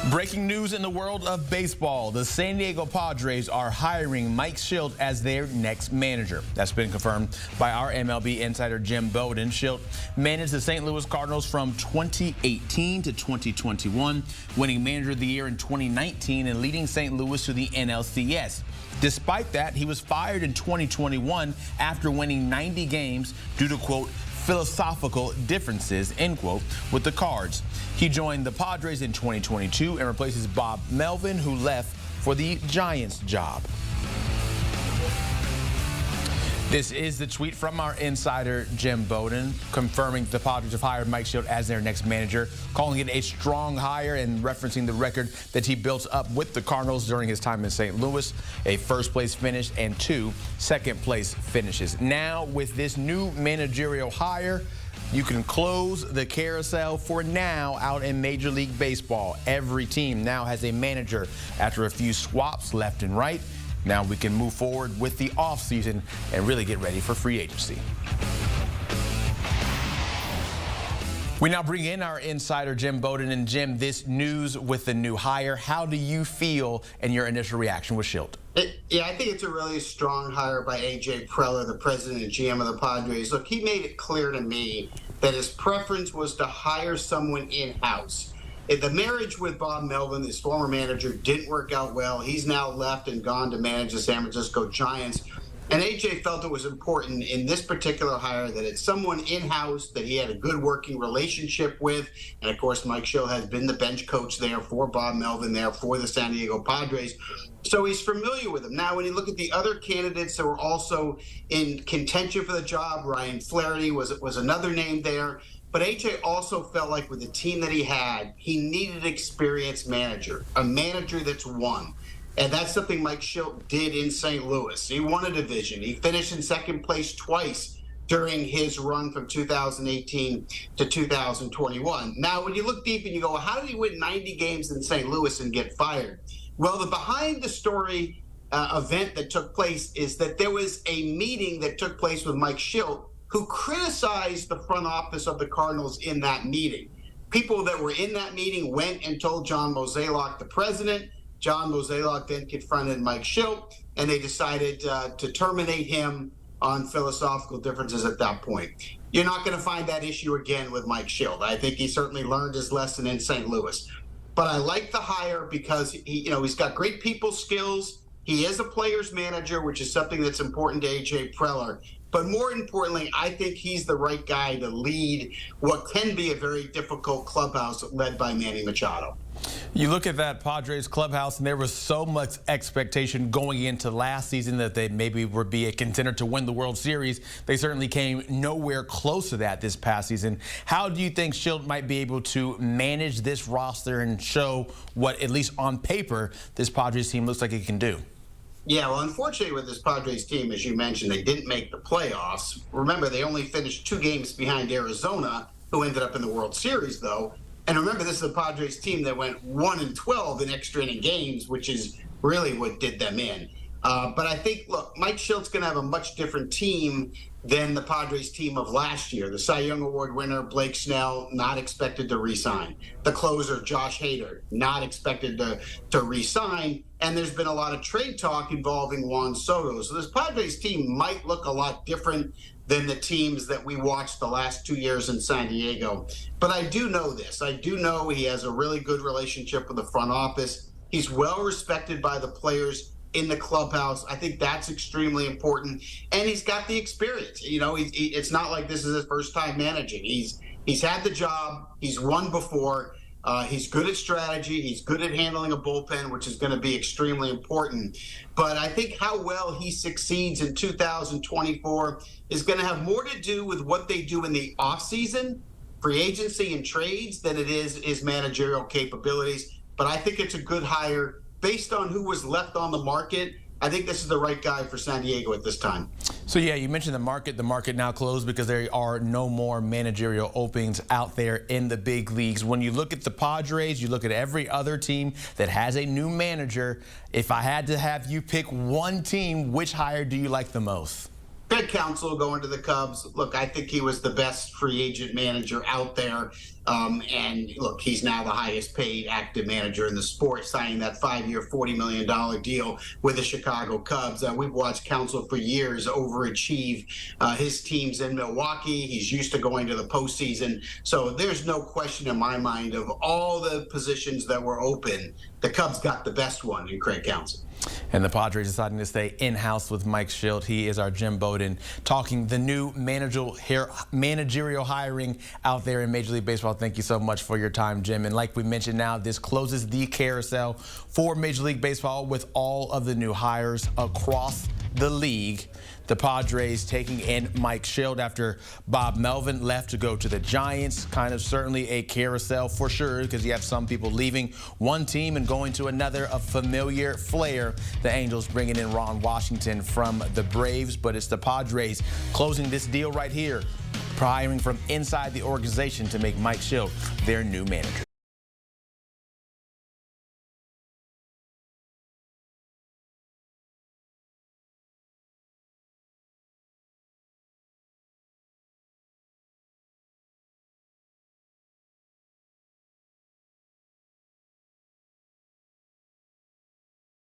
Breaking news in the world of baseball. The San Diego Padres are hiring Mike Shildt as their next manager. That's been confirmed by our MLB insider Jim Bowden. Shildt managed the St. Louis Cardinals from 2018 to 2021, winning Manager of the Year in 2019 and leading St. Louis to the NLCS. Despite that, he was fired in 2021 after winning 90 games due to, quote, philosophical differences, end quote, with the Cards. He joined the Padres in 2022 and replaces Bob Melvin, who left for the Giants job. This is the tweet from our insider, Jim Bowden, confirming the Padres have hired Mike Shildt as their next manager, calling it a strong hire and referencing the record that he built up with the Cardinals during his time in St. Louis, a first-place finish and 2 second-place finishes. Now, with this new managerial hire, you can close the carousel for now out in Major League Baseball. Every team now has a manager after a few swaps left and right. Now we can move forward with the offseason and really get ready for free agency. We now bring in our insider, Jim Bowden. And Jim, this news with the new hire, how do you feel and your initial reaction with Shildt? Yeah, I think it's a really strong hire by A.J. Preller, the president and GM of the Padres. Look, he made it clear to me that his preference was to hire someone in-house. The marriage with Bob Melvin, his former manager, didn't work out well. He's now left and gone to manage the San Francisco Giants. And A.J. felt it was important in this particular hire that it's someone in-house that he had a good working relationship with. And, of course, Mike Shildt has been the bench coach there for Bob Melvin there for the San Diego Padres. So he's familiar with him. Now, when you look at the other candidates that were also in contention for the job, Ryan Flaherty was another name there. But A.J. also felt like with the team that he had, he needed an experienced manager, a manager that's won. And that's something Mike Shildt did in St. Louis. He won a division. He finished in second place twice during his run from 2018 to 2021. Now, when you look deep and you go, how did he win 90 games in St. Louis and get fired? Well, the behind the story event that took place is that there was a meeting that took place with Mike Shildt, who criticized the front office of the Cardinals in that meeting. People that were in that meeting went and told John Mozeliak, the president. John Mozeliak then confronted Mike Shildt, and they decided to terminate him on philosophical differences at that point. You're not going to find that issue again with Mike Shildt. I think he certainly learned his lesson in St. Louis. But I like the hire because he's got great people skills. He is a player's manager, which is something that's important to A.J. Preller. But more importantly, I think he's the right guy to lead what can be a very difficult clubhouse led by Manny Machado. You look at that Padres clubhouse, and there was so much expectation going into last season that they maybe would be a contender to win the World Series. They certainly came nowhere close to that this past season. How do you think Shildt might be able to manage this roster and show what, at least on paper, this Padres team looks like it can do? Yeah, well, unfortunately with this Padres team, as you mentioned, they didn't make the playoffs. Remember, they only finished 2 games behind Arizona, who ended up in the World Series, though. And remember, this is a Padres team that went 1-12 in extra inning games, which is really what did them in. But I think, look, Mike Shildt's going to have a much different team than the Padres team of last year. The Cy Young Award winner, Blake Snell, not expected to re-sign. The closer, Josh Hader, not expected to re-sign. And there's been a lot of trade talk involving Juan Soto. So this Padres team might look a lot different than the teams that we watched the last 2 years in San Diego. But I do know this. I do know he has a really good relationship with the front office. He's well respected by the players in the clubhouse. I think that's extremely important. And he's got the experience. It's not like this is his first time managing. He's had the job. He's won before. He's good at strategy. He's good at handling a bullpen, which is going to be extremely important. But I think how well he succeeds in 2024 is going to have more to do with what they do in the offseason, free agency and trades, than it is his managerial capabilities. But I think it's a good hire based on who was left on the market. I think this is the right guy for San Diego at this time. So, yeah, you mentioned the market. The market now closed because there are no more managerial openings out there in the big leagues. When you look at the Padres, you look at every other team that has a new manager. If I had to have you pick one team, which hire do you like the most? Big Counsell going to the Cubs. Look, I think he was the best free agent manager out there. And look, he's now the highest paid active manager in the sport, signing that 5-year, $40 million deal with the Chicago Cubs. We've watched Counsell for years overachieve his teams in Milwaukee. He's used to going to the postseason. So there's no question in my mind, of all the positions that were open, the Cubs got the best one in Craig Counsell. And the Padres deciding to stay in-house with Mike Shildt. He is our Jim Bowden, talking the new managerial hiring out there in Major League Baseball. Thank you so much for your time, Jim. And like we mentioned, now this closes the carousel for Major League Baseball with all of the new hires across the league. The Padres taking in Mike Shildt after Bob Melvin left to go to the Giants. Kind of certainly a carousel for sure, because you have some people leaving one team and going to another, a familiar flair. The Angels bringing in Ron Washington from the Braves, but it's the Padres closing this deal right here, hiring from inside the organization to make Mike Shildt their new manager.